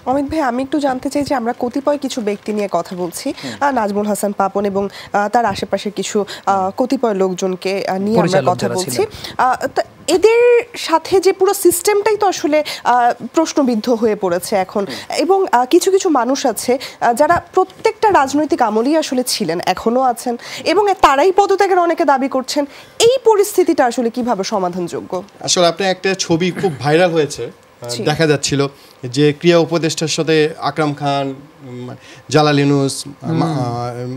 অমিত ভাই, আমি একটু জানতে চাই যে আমরা কতিপয় কিছু ব্যক্তি নিয়ে কথা বলছি, নাজমুল হাসান পাপন এবং তার আশেপাশের কিছু কতিপয় লোকজনকে নিয়ে আমরা কথা বলছি। এদের সাথে যে পুরো সিস্টেমটাই তো আসলে প্রশ্নবিদ্ধ হয়ে পড়েছে এখন, এবং কিছু কিছু মানুষ আছে যারা প্রত্যেকটা রাজনৈতিক আমলেই আসলে ছিলেন, এখনো আছেন, এবং তারাই পদত্যাগের অনেকে দাবি করছেন। এই পরিস্থিতিটা আসলে কিভাবে সমাধানযোগ্য? আসলে আপনি একটা ছবি খুব ভাইরাল হয়েছে, দেখা যাচ্ছিল যে ক্রিয়া উপদেষ্টার সাথে আকরাম খান, জালাল ইউনুস,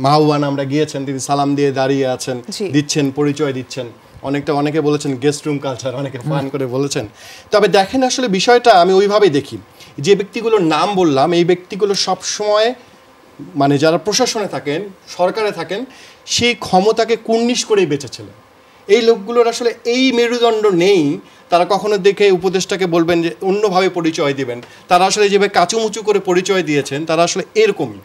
মাহওয়ান আমরা গিয়েছেন, তিনি সালাম দিয়ে দাঁড়িয়ে আছেন, দিচ্ছেন, পরিচয় দিচ্ছেন। অনেকে বলেছেন গেস্ট রুম কালচার, অনেকে ফান করে বলেছেন। তবে দেখেন আসলে বিষয়টা আমি ওইভাবেই দেখি, যে ব্যক্তিগুলোর নাম বললাম এই ব্যক্তিগুলো সবসময় মানে যারা প্রশাসনে থাকেন, সরকারে থাকেন, সেই ক্ষমতাকে কুর্নিশ করেই বেঁচেছিলেন। এই লোকগুলোর আসলে এই মেরুদণ্ড নেই, তারা কখনো দেখে উপদেষ্টাকে বলবেন যে অন্যভাবে পরিচয় দিবেন। তারা আসলে যেভাবে কাচুমুচু করে পরিচয় দিয়েছেন তারা আসলে এরকমই,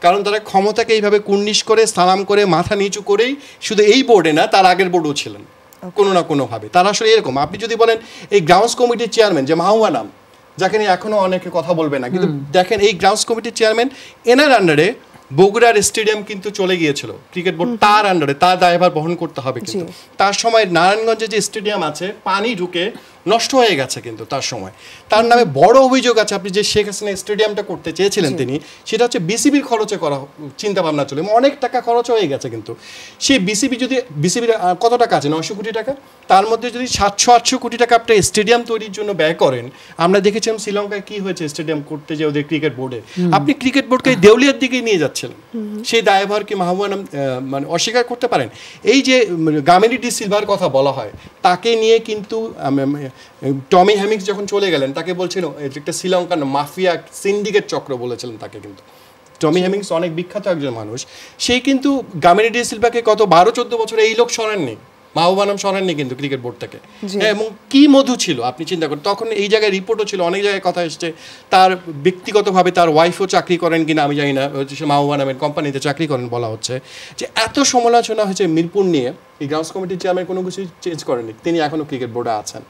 কারণ তারা ক্ষমতাকে এইভাবে কুর্নিশ করে, সালাম করে, মাথা নিচু করেই, শুধু এই বোর্ডে না তার আগের বোর্ডও ছিলেন কোনো না কোনোভাবে, তারা আসলে এরকম। আপনি যদি বলেন এই গ্রাউন্ডস কমিটির চেয়ারম্যান যে মাহওয়ানাম, যাকে নিয়ে এখনও অনেকে কথা বলবে না, কিন্তু দেখেন এই গ্রাউন্ডস কমিটির চেয়ারম্যান, এনার আন্ডারে বগুড়ার স্টেডিয়াম কিন্তু চলে গিয়েছিল ক্রিকেট বোর্ড, তার আন্ডারে, তার দায়ভার বহন করতে হবে। কিন্তু তার সময় নারায়ণগঞ্জে যে স্টেডিয়াম আছে পানি ঢুকে নষ্ট হয়ে গেছে, কিন্তু তার সময় তার নামে বড় অভিযোগ আছে। আপনি যে শেখ হাসিনা স্টেডিয়ামটা করতে চেয়েছিলেন তিনি, সেটা হচ্ছে বিসিবির খরচে করা চিন্তা ভাবনা চলে, অনেক টাকা খরচ হয়ে গেছে। কিন্তু সেই বিসিবির কত টাকা আছে, 900 কোটি টাকা, তার মধ্যে যদি 700-800 কোটি টাকা আপনি স্টেডিয়াম তৈরির জন্য ব্যয় করেন, আমরা দেখেছিলাম শ্রীলঙ্কায় কি হয়েছে স্টেডিয়াম করতে যে ওদের ক্রিকেট বোর্ডে, আপনি ক্রিকেট বোর্ডকে দেউলিয়ার দিকে নিয়ে যাচ্ছিলেন। সেই দায়ভার কি মাহবুবানাম মানে অস্বীকার করতে পারেন? এই যে গামেলি ডি সিলভার কথা বলা হয়, তাকে নিয়ে কিন্তু টমি হ্যামিংস যখন চলে গেলেন তাকে বলছিল একটা শ্রীলঙ্কান মাফিয়া সিন্ডিকেট চক্র বলেছিলেন তাকে। কিন্তু টমি হ্যামিংস অনেক বিখ্যাত একজন মানুষ, সেই কিন্তু গামেলি ডি সিলভাকে গত 12-14 বছরে এই লোক সরেননি, মাহবুবানাম সরেননি কিন্তু ক্রিকেট বোর্ড থেকে। এবং কি মধু ছিল আপনি চিন্তা করেন, তখন এই জায়গায় রিপোর্টও ছিল, অনেক জায়গায় কথা এসছে, তার ব্যক্তিগতভাবে তার ওয়াইফও চাকরি করেন কিনা আমি জানি না, হচ্ছে মাহবুবানামের কোম্পানিতে চাকরি করেন বলা হচ্ছে। যে এত সমালোচনা হয়েছে মিরপুর নিয়ে, এই গ্রাউন্ডস কমিটির চেয়ারম্যান কোনো কিছু চেঞ্জ করেনি, তিনি এখনও ক্রিকেট বোর্ডে আছেন।